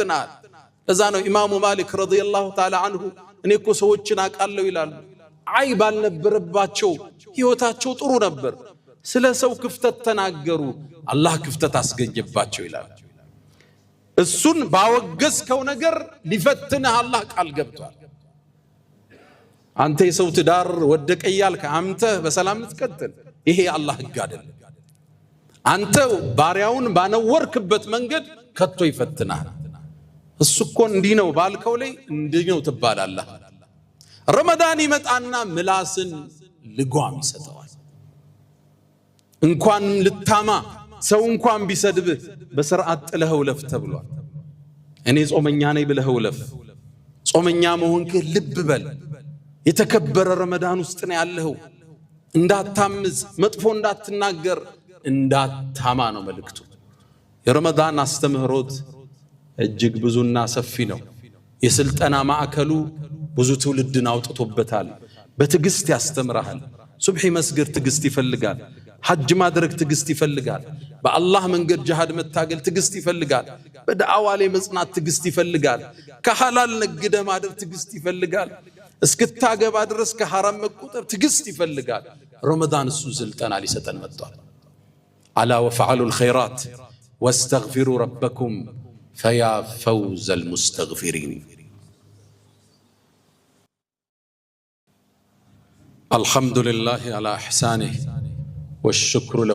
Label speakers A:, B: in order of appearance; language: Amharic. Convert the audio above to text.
A: ይፈትናል ለዛ ነው ኢማሙ ማሊክ ረዲየላሁ ተዓላ አንሁ እኔ እኮ ሰዎችን አቃለው ይላሉ አይብ አልነበረባቸው ህይወታቸው ጥሩ ነበር ስለ ሰው ክፍተት ተናገሩ አላህ ክፍተት አስገኘባቸው ይላል እሱን ባወገዝከው ነገር ሊፈትንህ አላህ ቃል ገብቷል አንተ የሰው ትዳር ወደቀ ይያልከ አንተ በሰላም ልትቀጥል ይሄ አላህ ህግ አይደለም አንተ ባሪያውን ባነወርክበት መንገድ ከቶ ይፈትናል እሱ እኮ እንዲህ ነው ባልከው ላይ እንዲህ ነው ትባላለህ ረመዳን ይመጣና ምላስን ልጓም ይሰጠዋል እንኳን ልታማ ሰው እንኳን ቢሰድብህ በስርዓት ጥለኸው ለፍ ተብሏል እኔ ጾመኛ ነኝ ብለኸው ለፍ ጾመኛ መሆንክ ልብ በል የተከበረ ረመዳን ውስጥ ነው ያለው እንዳታምዝ መጥፎ እንዳትናገር እንዳታማ ነው መልእክቱ የረመዳን አስተምህሮት እጅግ ብዙና ሰፊ ነው የስልጠና ማዕከሉ ብዙ ትውልድን አውጥቶበታል በትግስት ያስተምራል ሱብሂ መስገድ ትግስት ይፈልጋል ሐጅ ማድረግ ትግስት ይፈልጋል በአላህ መንገድ ጂሃድ መታገል ትግስት ይፈልጋል በዳዕዋ ላይ መጽናት ትግስት ይፈልጋል ከሐላል ነግደ ማድረግ ትግስት ይፈልጋል እስክታገባ ድረስ ከሐራም መቆጠብ ትግስት ይፈልጋል ረመዳን እሱ ስልጠና ሊሰጠን መጥቷል አላ ወፈዓሉል ኸይራት ወስተግፊሩ ረበኩም ፈያ ፈውዘል ሙስተግፊሪን الحمد لله على إحسانه والشكر له